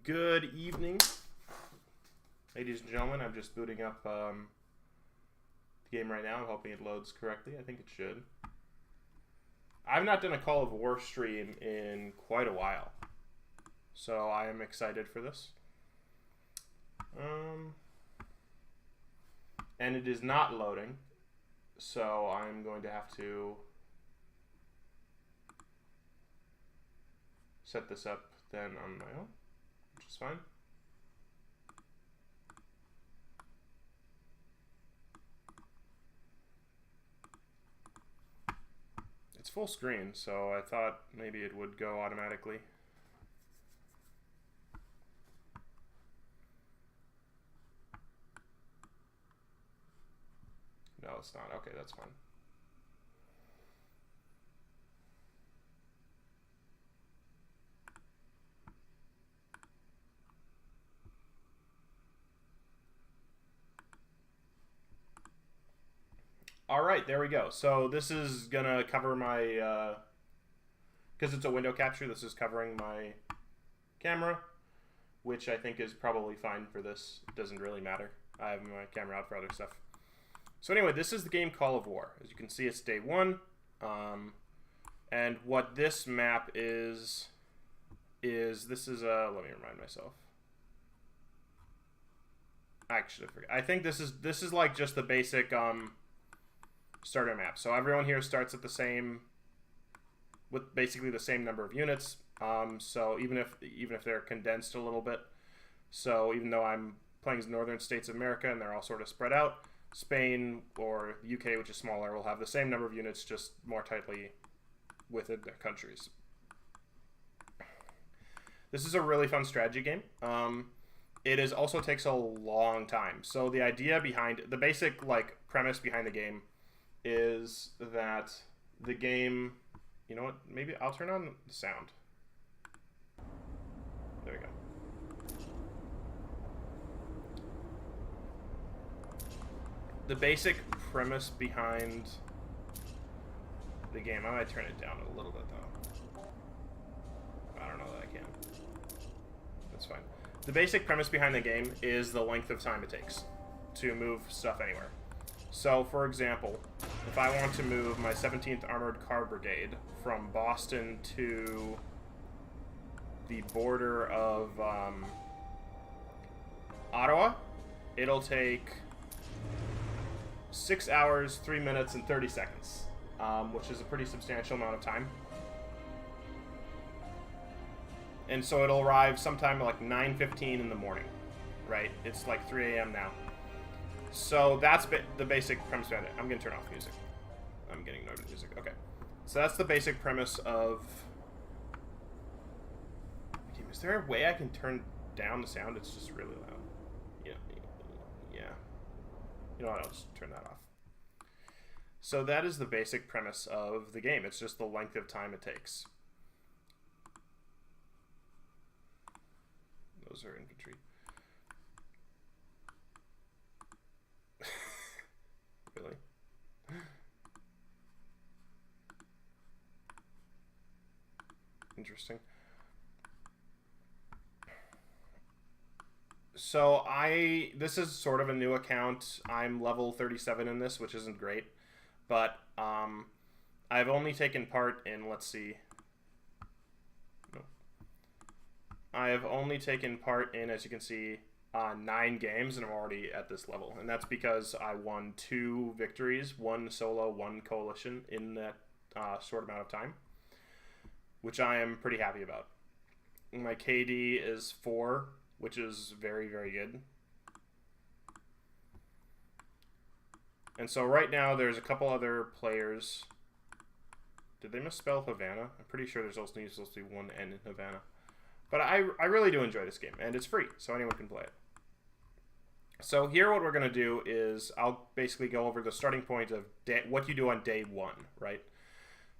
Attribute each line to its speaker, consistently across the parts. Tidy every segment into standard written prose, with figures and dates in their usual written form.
Speaker 1: Good evening, ladies and gentlemen. I'm just booting up the game right now. I'm hoping it loads correctly. I think it should. I've not done a Call of War stream in quite a while, so I am excited for this. And it is not loading, so I'm going to have to set this up then on my own, which is fine. It's full screen, so I thought maybe it would go automatically. No, it's not. Okay, that's fine. All right, there we go. So this is gonna cover my, because it's a window capture, this is covering my camera, which I think is probably fine for this. It doesn't really matter. I have my camera out for other stuff. So anyway, this is the game Call of War. As you can see, it's day one. And what this map is this is a, let me remind myself. Actually, I forget. I think this is like just the basic starter map. So everyone here starts at the same, with basically the same number of units. So even if they're condensed a little bit. So even though I'm playing as northern states of America and they're all sort of spread out, Spain or the UK, which is smaller, will have the same number of units, just more tightly within their countries. This is a really fun strategy game. It also takes a long time. So the idea behind the basic premise behind the game is that the game, you know what? Maybe I'll turn on the sound. There we go. The basic premise behind the game, I might turn it down a little bit though. I don't know that I can. That's fine. The basic premise behind the game is the length of time it takes to move stuff anywhere. So, for example, if I want to move my 17th Armored Car Brigade from Boston to the border of Ottawa, it'll take 6 hours, 3 minutes, and 30 seconds, which is a pretty substantial amount of time. And so it'll arrive sometime like 9:15 in the morning, right? It's like 3 a.m. now. So that's the basic premise behind it. I'm going to turn off music. I'm getting ignored with music. Okay. So that's the basic premise of the game. Is there a way I can turn down the sound? It's just really loud. Yeah. You know what? I'll just turn that off. So that is the basic premise of the game. It's just the length of time it takes. Those are infantry. Really? Interesting. So this is sort of a new account. I'm level 37 in this, which isn't great. But I've only taken part in, let's see. No. I have only taken part in, as you can see, 9 games, and I'm already at this level. And that's because I won 2 victories, 1 solo, 1 coalition in that short amount of time, which I am pretty happy about. My KD is 4, which is very, very good. And so right now there's a couple other players. Did they misspell Havana? I'm pretty sure there's also supposed to be 1 N in Havana. But I really do enjoy this game, and it's free, so anyone can play it. So here what we're going to do is I'll basically go over the starting point of what you do on day 1, right?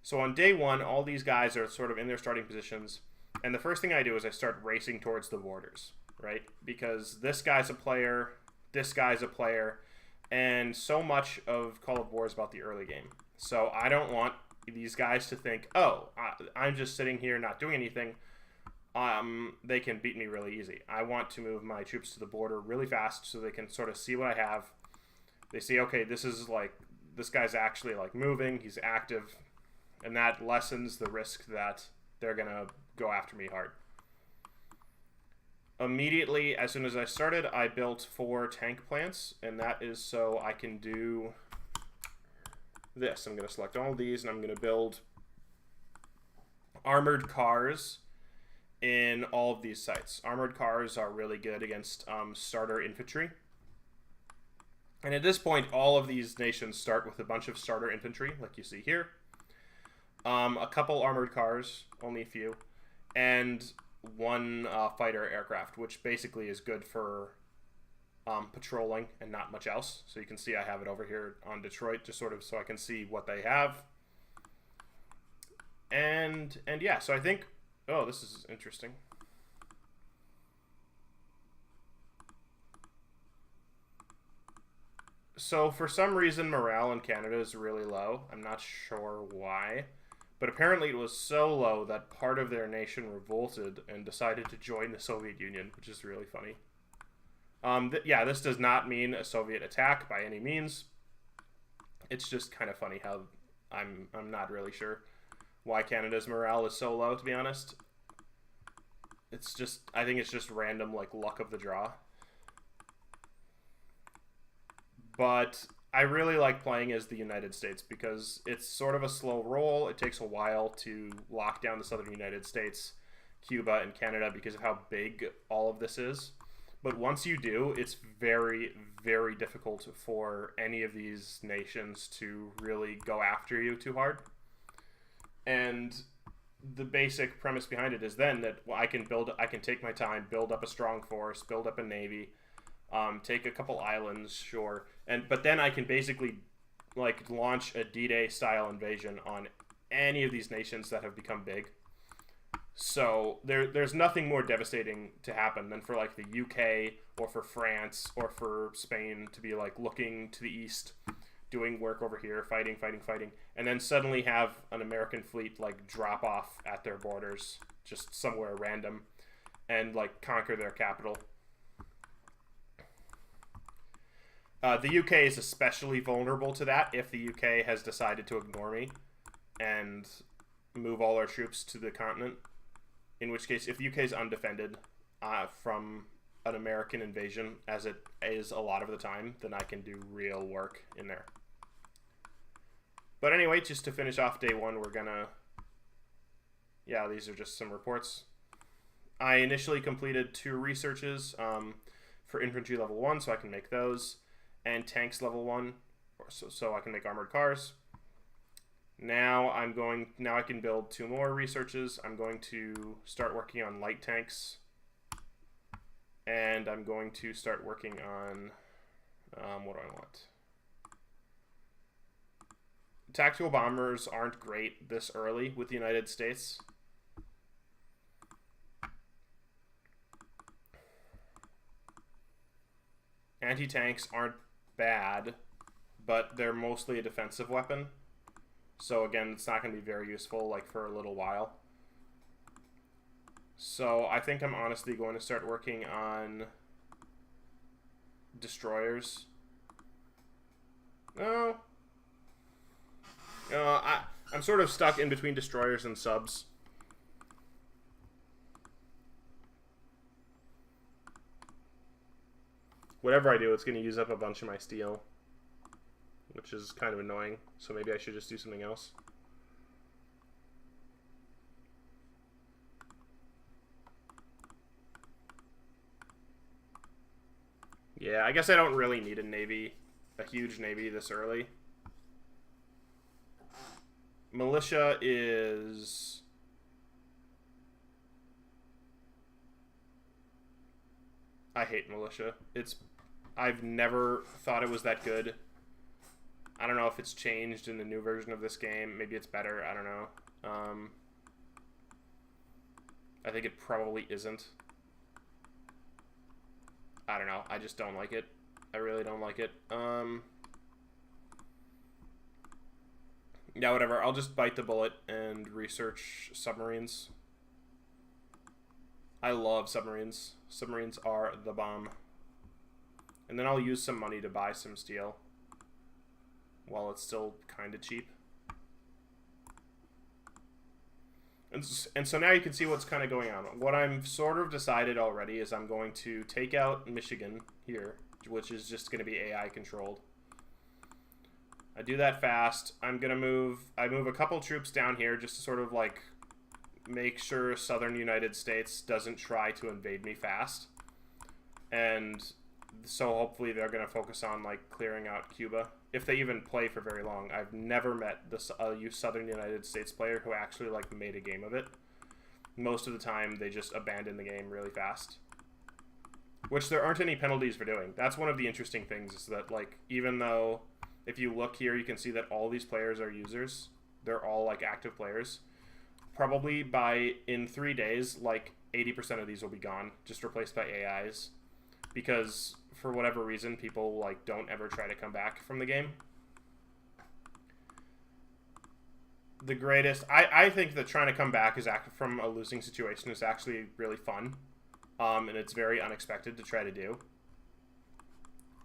Speaker 1: So on day 1, all these guys are sort of in their starting positions, and the first thing I do is I start racing towards the borders, right? Because this guy's a player, this guy's a player, and so much of Call of War is about the early game. So I don't want these guys to think, oh, I'm just sitting here not doing anything. they can beat me really easy. I want to move my troops to the border really fast so they can sort of see what I have. They see, okay, this guy's actually like moving, he's active, and that lessens the risk that they're gonna go after me hard. Immediately, as soon as I started, I built 4 tank plants, and that is so I can do this. I'm going to select all of these, and I'm going to build armored cars in all of these sites. Armored cars are really good against starter infantry. And at this point, all of these nations start with a bunch of starter infantry, like you see here. A couple armored cars, only a few, and 1 fighter aircraft, which basically is good for patrolling and not much else. So you can see I have it over here on Detroit, just sort of so I can see what they have. And yeah, so I think, oh, this is interesting. So for some reason, morale in Canada is really low. I'm not sure why. But apparently it was so low that part of their nation revolted and decided to join the Soviet Union, which is really funny. Yeah, this does not mean a Soviet attack by any means. It's just kind of funny how I'm not really sure why Canada's morale is so low, to be honest. It's just, I think it's just random, like, luck of the draw. But I really like playing as the United States because it's sort of a slow roll. It takes a while to lock down the southern United States, Cuba, and Canada because of how big all of this is. But once you do, it's very, very difficult for any of these nations to really go after you too hard. And the basic premise behind it is then that I can take my time, build up a strong force, build up a navy, take a couple islands, sure, but then I can basically like launch a D-Day style invasion on any of these nations that have become big. So there's nothing more devastating to happen than for like the UK or for France or for Spain to be like looking to the east, doing work over here, fighting, and then suddenly have an American fleet like drop off at their borders, just somewhere random, and like conquer their capital. The UK is especially vulnerable to that if the UK has decided to ignore me and move all our troops to the continent. In which case, if the UK is undefended from an American invasion, as it is a lot of the time, then I can do real work in there. But anyway, just to finish off day 1, we're gonna... Yeah, these are just some reports. I initially completed 2 researches for infantry level 1, so I can make those, and tanks level 1, so I can make armored cars. Now I can build 2 more researches. I'm going to start working on light tanks, and I'm going to start working on what do I want? Tactical bombers aren't great this early with the United States. Anti-tanks aren't bad, but they're mostly a defensive weapon. So again, it's not going to be very useful like for a little while. So I think I'm honestly going to start working on destroyers. No. I'm sort of stuck in between destroyers and subs. Whatever I do, it's going to use up a bunch of my steel, which is kind of annoying. So maybe I should just do something else. Yeah, I guess I don't really need a huge navy this early. Militia is... I hate militia. I've never thought it was that good. I don't know if it's changed in the new version of this game. Maybe it's better. I don't know. I think it probably isn't. I don't know. I just don't like it. I really don't like it. Yeah, whatever. I'll just bite the bullet and research submarines. I love submarines. Submarines are the bomb. And then I'll use some money to buy some steel while it's still kind of cheap. And so now you can see what's kind of going on. What I'm sort of decided already is I'm going to take out Michigan here, which is just going to be AI controlled. I do that fast. I move a couple troops down here just to sort of like make sure southern United States doesn't try to invade me fast. And so hopefully they're going to focus on like clearing out Cuba, if they even play for very long. I've never met this southern United States player who actually like made a game of it. Most of the time they just abandon the game really fast, which there aren't any penalties for doing. That's one of the interesting things, is that like even though if you look here you can see that all these players are users, they're all like active players. Probably in 3 days like 80% of these will be gone, just replaced by AIs, because for whatever reason people like don't ever try to come back from the game. The greatest, I think that trying to come back from a losing situation is actually really fun, and it's very unexpected to try to do.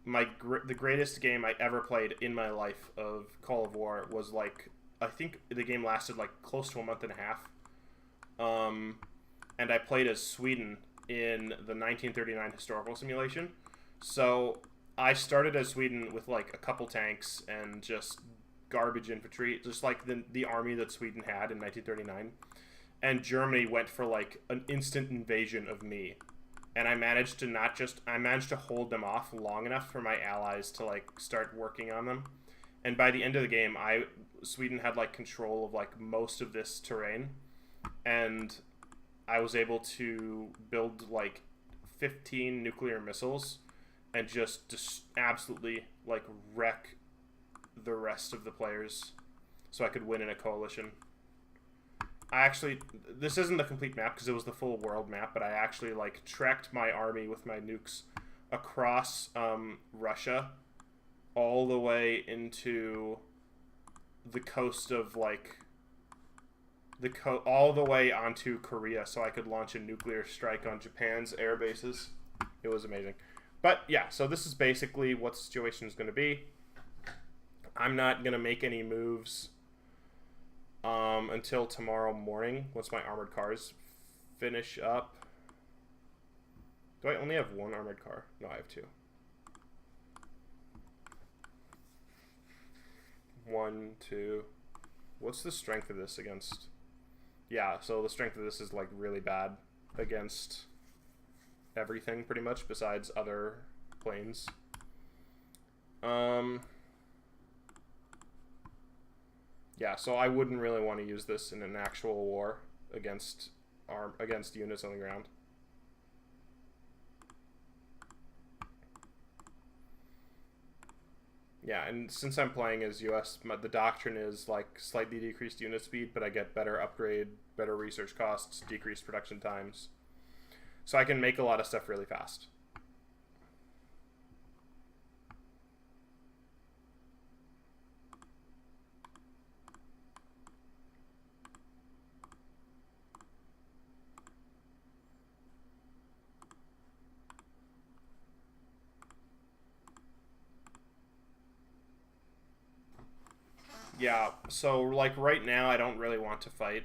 Speaker 1: The greatest game I ever played in my life of Call of War was like, I think the game lasted like close to a month and a half, and I played as Sweden in the 1939 historical simulation. So I started as Sweden with like a couple tanks and just garbage infantry, just like the army that Sweden had in 1939. And Germany went for like an instant invasion of me. And I managed to hold them off long enough for my allies to like start working on them. And by the end of the game, Sweden had like control of like most of this terrain. And I was able to build like 15 nuclear missiles and just absolutely like wreck the rest of the players so I could win in a coalition. This isn't the complete map because it was the full world map, but I actually like trekked my army with my nukes across Russia all the way into the coast of like all the way onto Korea, so I could launch a nuclear strike on Japan's air bases. It was amazing. But yeah, so this is basically what the situation is going to be. I'm not going to make any moves until tomorrow morning once my armored cars finish up. Do I only have one armored car? No, I have two. 1, 2. What's the strength of this against? Yeah, so the strength of this is like really bad against everything pretty much besides other planes. Yeah, so I wouldn't really want to use this in an actual war against units on the ground. Yeah, and since I'm playing as US, the doctrine is like slightly decreased unit speed, but I get better upgrade, better research costs, decreased production times. So I can make a lot of stuff really fast. Yeah, so like right now I don't really want to fight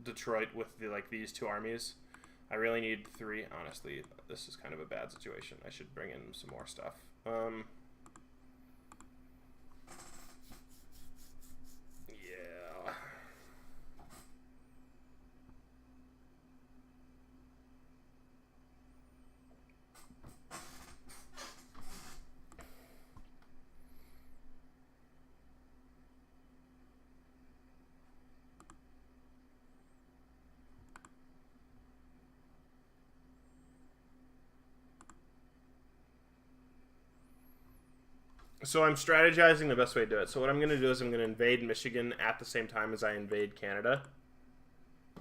Speaker 1: Detroit with these two armies. I really need 3. Honestly, this is kind of a bad situation. I should bring in some more stuff. Yeah. So I'm strategizing the best way to do it. So what I'm going to do is I'm going to invade Michigan at the same time as I invade Canada.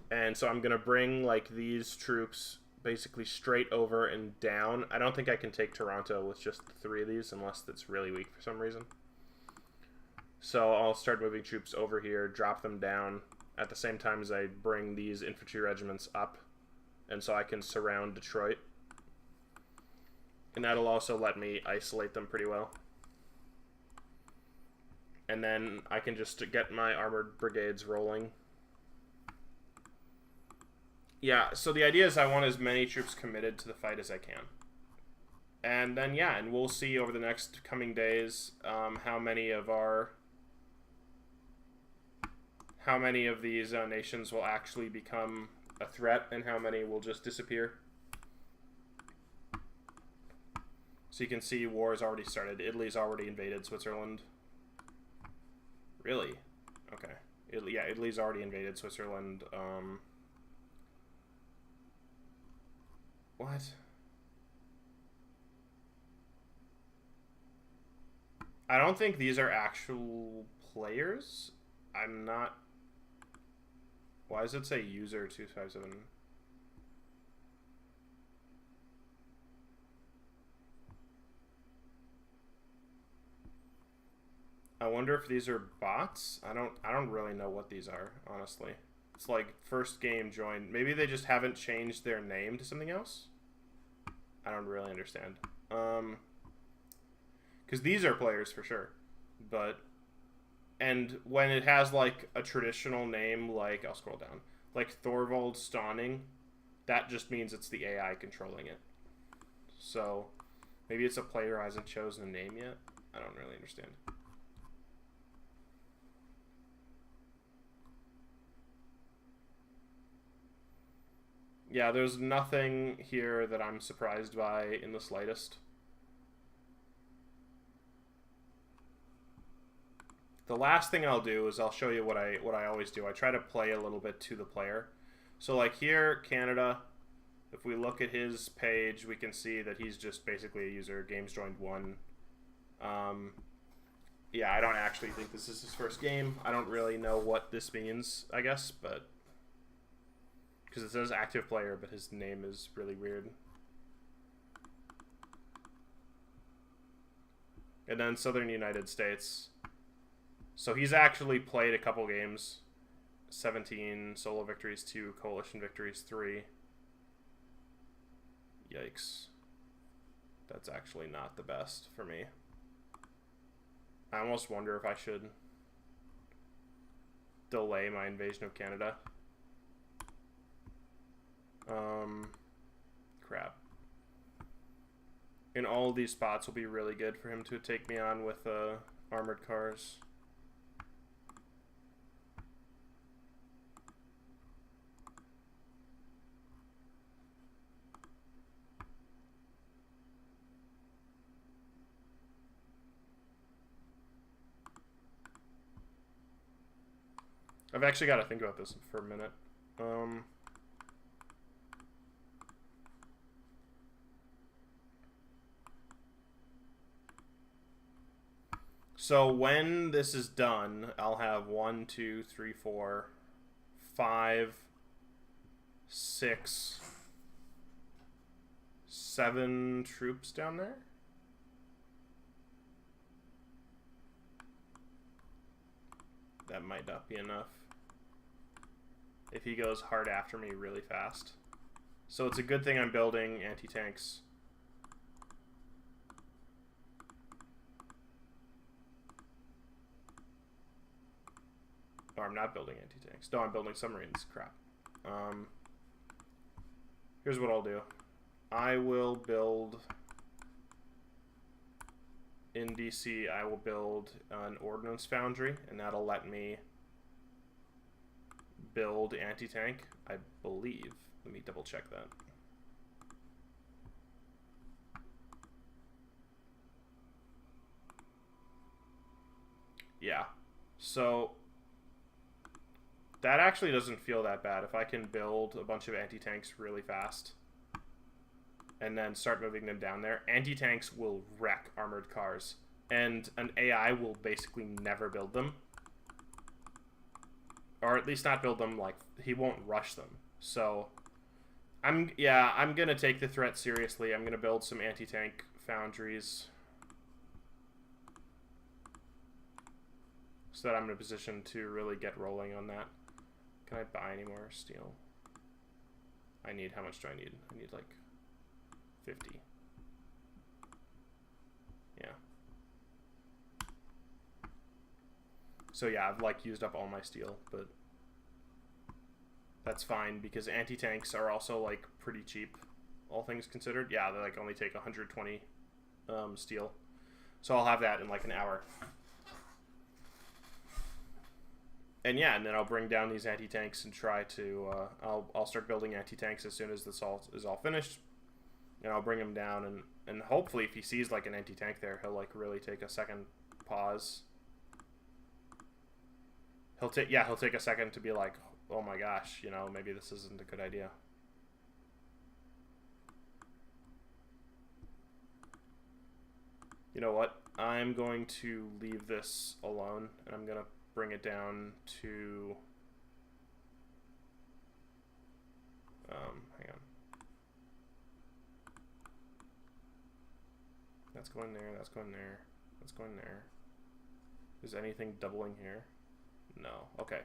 Speaker 1: And so I'm going to bring like these troops basically straight over and down. I don't think I can take Toronto with just 3 of these unless it's really weak for some reason. So I'll start moving troops over here, drop them down at the same time as I bring these infantry regiments up and so I can surround Detroit. And that'll also let me isolate them pretty well. And then I can just get my armored brigades rolling. Yeah, so the idea is I want as many troops committed to the fight as I can. And then, yeah, and we'll see over the next coming days how many of these nations will actually become a threat and how many will just disappear. So you can see war has already started. Italy's already invaded Switzerland. Really? Okay. Italy's already invaded Switzerland. What? I don't think these are actual players. I'm not... Why does it say user 257? I wonder if these are bots. I don't really know what these are, honestly. It's like first game joined. Maybe they just haven't changed their name to something else. I don't really understand. Because these are players for sure, and when it has like a traditional name, like I'll scroll down, like Thorvald Stauning, that just means it's the AI controlling it. So maybe it's a player who hasn't chosen a name yet. I don't really understand. Yeah, there's nothing here that I'm surprised by in the slightest. The last thing I'll do is I'll show you what I always do. I try to play a little bit to the player. So like here, Canada, if we look at his page, we can see that he's just basically a user, games joined 1. Yeah, I don't actually think this is his first game. I don't really know what this means, I guess, but... Because it says active player, but his name is really weird. And then Southern United States. So he's actually played a couple games. 17 solo victories, 2 coalition victories, 3. Yikes. That's actually not the best for me. I almost wonder if I should delay my invasion of Canada. Crap. In all of these spots will be really good for him to take me on with armored cars. I've actually got to think about this for a minute. So when this is done, I'll have 1, 2, 3, 4, 5, 6, 7 troops down there. That might not be enough. If he goes hard after me really fast. So it's a good thing I'm building anti-tanks. Or I'm not building anti-tanks. No, I'm building submarines. Crap. Here's what I'll do. I will build... In DC, I will build an ordnance foundry, and that'll let me build anti-tank, I believe. Let me double check that. Yeah. So that actually doesn't feel that bad. If I can build a bunch of anti-tanks really fast and then start moving them down there, anti-tanks will wreck armored cars. And an AI will basically never build them. Or at least not build them, like, he won't rush them. So, I'm gonna take the threat seriously. I'm gonna build some anti-tank foundries. So that I'm in a position to really get rolling on that. Can I buy any more steel? I need, how much do I need? I need like 50. Yeah. So yeah, I've like used up all my steel, but that's fine because anti-tanks are also like pretty cheap, all things considered. Yeah, they like only take 120 steel. So I'll have that in like an hour. And yeah, and then I'll bring down these anti-tanks and try to, I'll start building anti-tanks as soon as this is all finished. And I'll bring him down, and hopefully if he sees like an anti-tank there, he'll like really take a second pause. He'll take a second to be like, oh my gosh, you know, maybe this isn't a good idea. You know what? I'm going to leave this alone, and I'm going to bring it down to... hang on. That's going there, that's going there, that's going there. Is anything doubling here? No. Okay.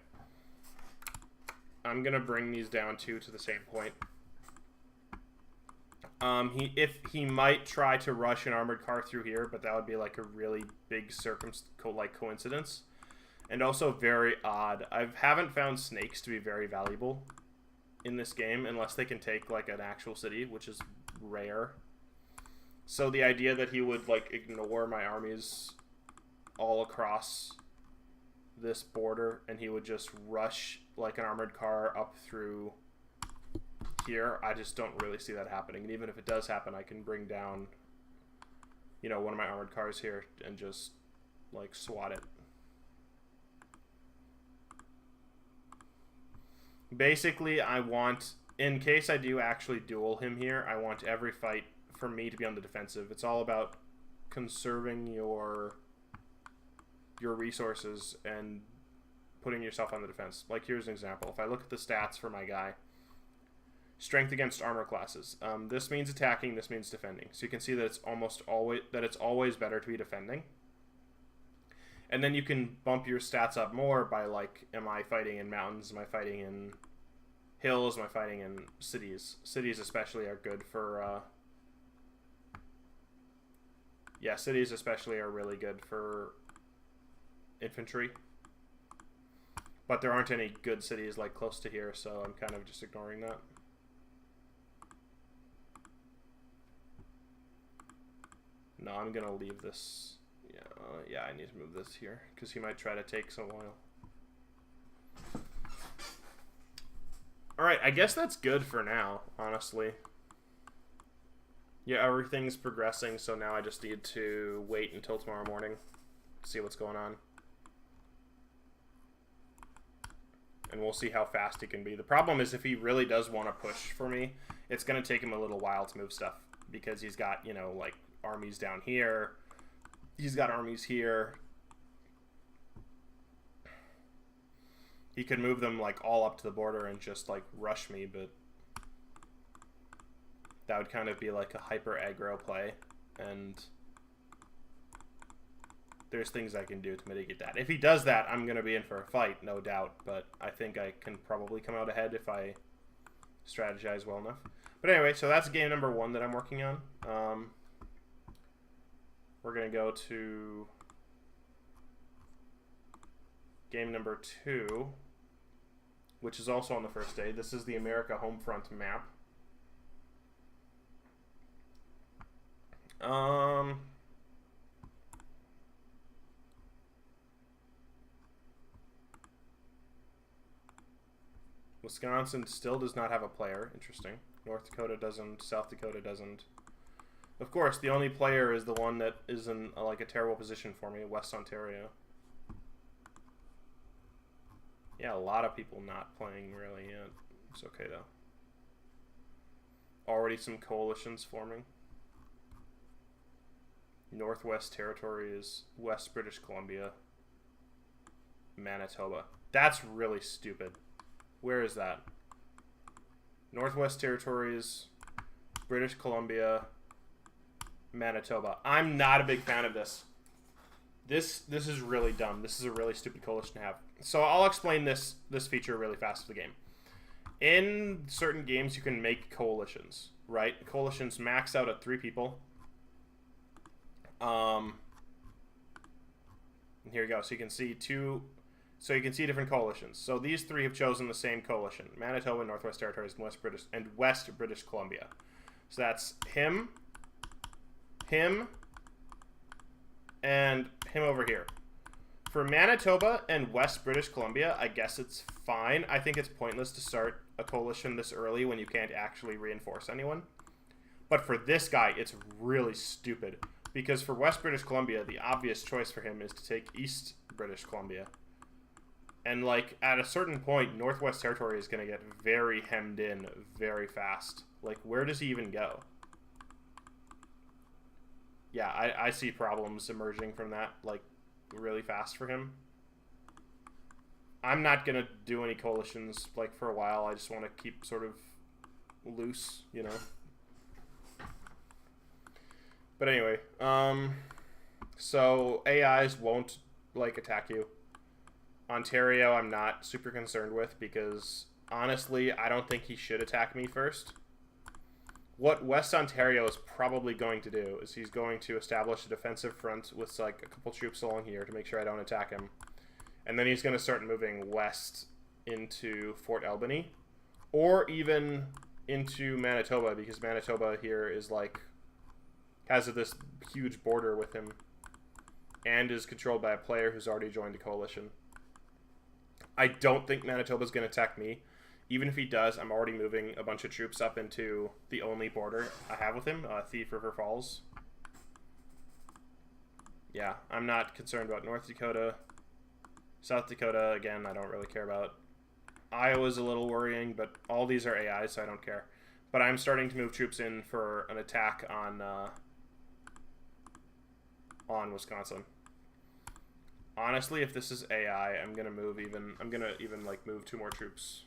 Speaker 1: I'm going to bring these down to the same point. He might try to rush an armored car through here, but that would be like a really big coincidence, and also very odd. I haven't found snakes to be very valuable in this game unless they can take like an actual city, which is rare. So the idea that he would like ignore my armies all across this border and he would just rush like an armored car up through here, I just don't really see that happening. And even if it does happen, I can bring down, you know, one of my armored cars here and just like swat it. Basically, I want, in case I do actually duel him here, I want every fight for me to be on the defensive. It's all about conserving your resources and putting yourself on the defense. Like here's an example. If I look at the stats for my guy, strength against armor classes. This means attacking. This means defending. So you can see that it's always better to be defending. And then you can bump your stats up more by like, am I fighting in mountains? Am I fighting in hills? Am I fighting in cities? Cities especially are good for. Yeah, cities especially are really good for infantry. But there aren't any good cities like close to here, so I'm kind of just ignoring that. No, I'm gonna leave this. Yeah, I need to move this here because he might try to take some oil. All right, I guess that's good for now, honestly. Yeah, everything's progressing, so now I just need to wait until tomorrow morning to see what's going on. And we'll see how fast he can be. The problem is if he really does want to push for me, it's going to take him a little while to move stuff because he's got, you know, like armies down here. He's got armies here. He could move them like all up to the border and just like rush me, but that would kind of be like a hyper aggro play, and there's things I can do to mitigate that. If he does that, I'm going to be in for a fight, no doubt, but I think I can probably come out ahead if I strategize well enough. But anyway, so that's game number 1 that I'm working on. We're going to go to game number 2, which is also on the first day. This is the America Homefront map. Wisconsin still does not have a player. Interesting. North Dakota doesn't. South Dakota doesn't. Of course, the only player is the one that is in like a terrible position for me, West Ontario. Yeah, a lot of people not playing really yet. It's okay though. Already some coalitions forming. Northwest Territories, West British Columbia, Manitoba. That's really stupid. Where is that? Northwest Territories, British Columbia, Manitoba. I'm not a big fan of this. This is really dumb. This is a really stupid coalition to have. So I'll explain this feature really fast for the game. in certain games you can make coalitions, right? Coalitions max out at 3 people. Here we go. So you can see different coalitions. So these 3 have chosen the same coalition: Manitoba, Northwest Territories, and West British Columbia. So that's him, and him over here. For Manitoba and West British Columbia, I guess it's fine. I think it's pointless to start a coalition this early when you can't actually reinforce anyone. But for this guy, it's really stupid. Because for West British Columbia, the obvious choice for him is to take East British Columbia. And, like, at a certain point, Northwest Territory is going to get very hemmed in very fast. Like, where does he even go? Yeah, I see problems emerging from that, like, really fast for him. I'm not going to do any coalitions, like, for a while. I just want to keep sort of loose, you know? But anyway, so AIs won't, like, attack you. Ontario I'm not super concerned with because, honestly, I don't think he should attack me first. What West Ontario is probably going to do is he's going to establish a defensive front with, like, a couple troops along here to make sure I don't attack him. And then he's going to start moving west into Fort Albany. Or even into Manitoba, because Manitoba here is, like, has this huge border with him and is controlled by a player who's already joined a coalition. I don't think Manitoba's going to attack me. Even if he does, I'm already moving a bunch of troops up into the only border I have with him, Thief River Falls. Yeah, I'm not concerned about North Dakota. South Dakota, again, I don't really care about. Iowa's a little worrying, but all these are AI, so I don't care. But I'm starting to move troops in for an attack on Wisconsin. Honestly, if this is AI, I'm gonna even like move 2 more troops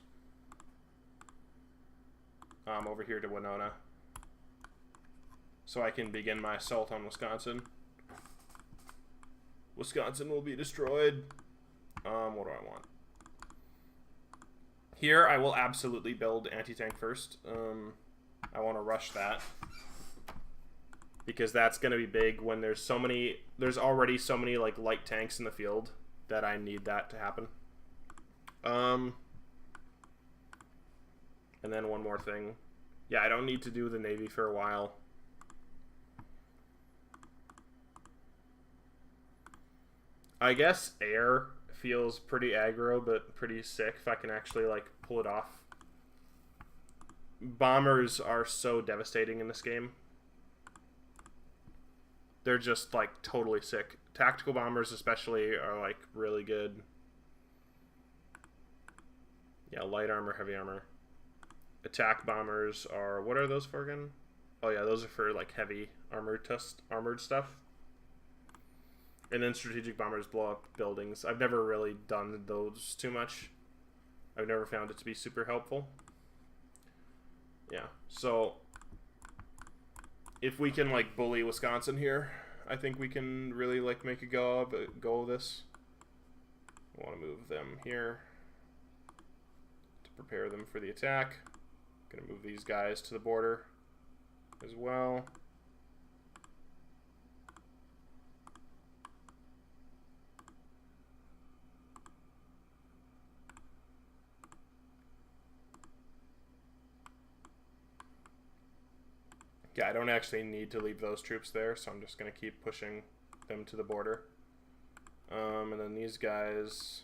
Speaker 1: over here to Winona, so I can begin my assault on Wisconsin. Wisconsin will be destroyed. What do I want? Here, I will absolutely build anti-tank first. I want to rush that, because that's going to be big when there's already so many, like, light tanks in the field that I need that to happen. And then one more thing. Yeah, I don't need to do the Navy for a while. I guess air feels pretty aggro, but pretty sick if I can actually, like, pull it off. Bombers are so devastating in this game. They're just, like, totally sick. Tactical bombers especially are, like, really good. Yeah, light armor, heavy armor. Attack bombers are... What are those for again? Oh yeah, those are for, like, heavy armored stuff. And then strategic bombers blow up buildings. I've never really done those too much. I've never found it to be super helpful. Yeah, so if we can, like, bully Wisconsin here, I think we can really, like, make a go of this. I want to move them here to prepare them for the attack. Gonna move these guys to the border as well. Yeah, I don't actually need to leave those troops there, so I'm just going to keep pushing them to the border. And then these guys...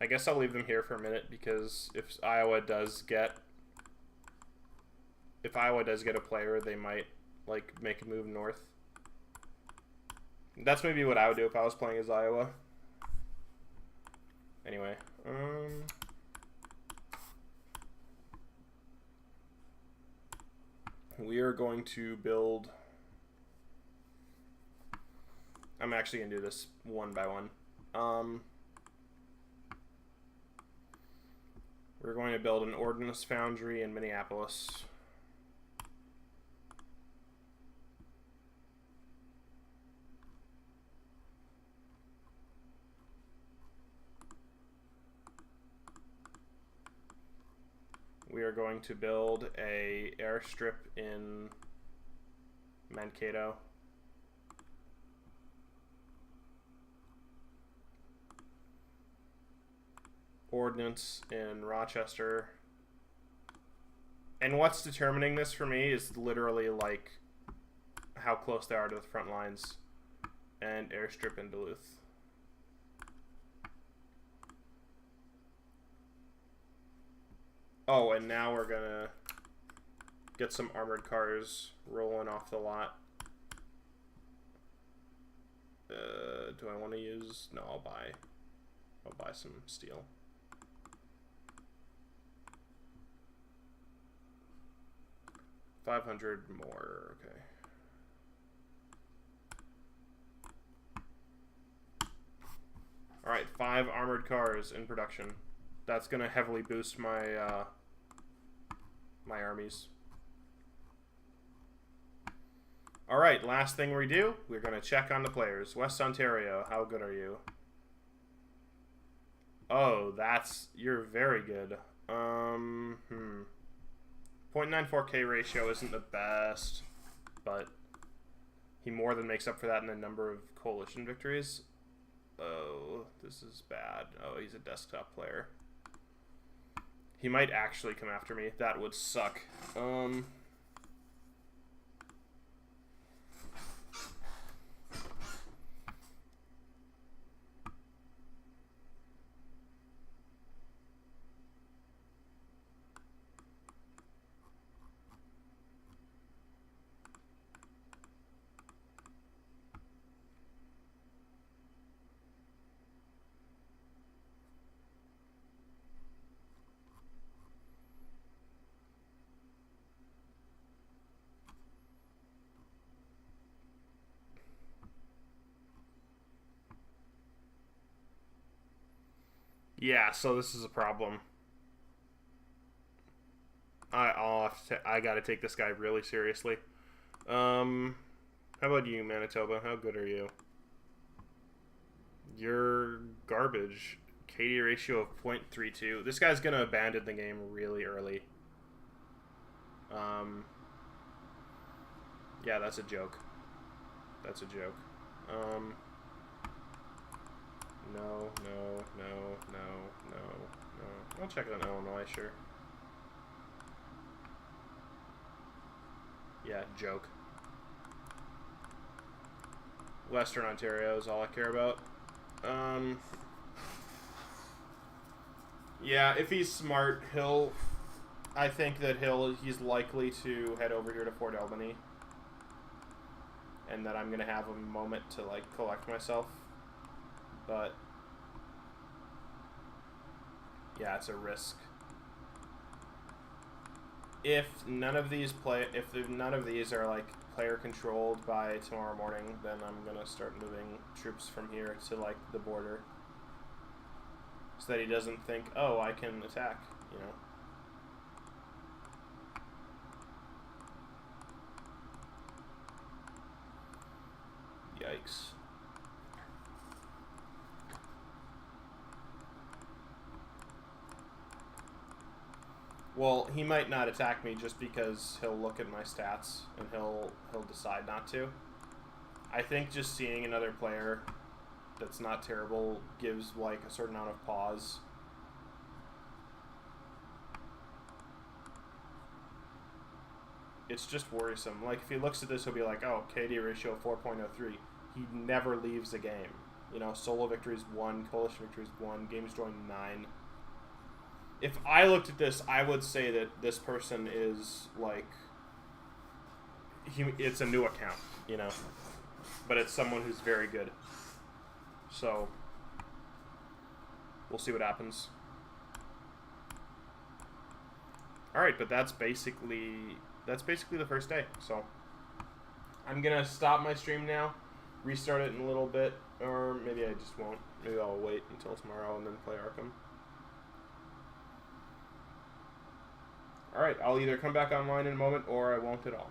Speaker 1: I guess I'll leave them here for a minute, because if Iowa does get a player, they might, like, make a move north. That's maybe what I would do if I was playing as Iowa. Anyway, we are going to build... I'm actually going to do this one by one. We're going to build an ordnance foundry in Minneapolis. we are going to build a airstrip in Mankato. Ordnance in Rochester. And what's determining this for me is literally like how close they are to the front lines. And airstrip in Duluth. Oh, and now we're gonna get some armored cars rolling off the lot. Do I want to use? No, I'll buy some steel. $500 more. Okay. All right, 5 armored cars in production. That's gonna heavily boost my my armies. All right, last thing we do, we're gonna check on the players. West Ontario, how good are you? Oh, you're very good. 0.94K ratio isn't the best, but he more than makes up for that in the number of coalition victories. Oh, this is bad. Oh, he's a desktop player. He might actually come after me. That would suck. Yeah, so this is a problem. I gotta take this guy really seriously. How about you, Manitoba? How good are you? You're garbage. KD ratio of 0.32. This guy's gonna abandon the game really early. Yeah, that's a joke. That's a joke. No. I'll check it on Illinois, sure. Yeah, joke. Western Ontario is all I care about. Yeah, if he's smart, I think that he's likely to head over here to Fort Albany. And that I'm going to have a moment to, like, collect myself. But yeah, it's a risk. If none of these are like player controlled by tomorrow morning, then I'm gonna start moving troops from here to like the border, so that he doesn't think, oh, I can attack, you know. Yikes. Well, he might not attack me just because he'll look at my stats and he'll decide not to. I think just seeing another player that's not terrible gives like a certain amount of pause. It's just worrisome. Like if he looks at this, he'll be like, "Oh, KD ratio of 4.03." He never leaves the game. You know, solo victories 1, coalition victories 1, games joined 9. If I looked at this, I would say that this person is like, it's a new account, you know, but it's someone who's very good. So we'll see what happens. All right, but that's basically the first day. So I'm gonna stop my stream now, restart it in a little bit, or maybe I just won't. Maybe I'll wait until tomorrow and then play Arkham. Alright, I'll either come back online in a moment or I won't at all.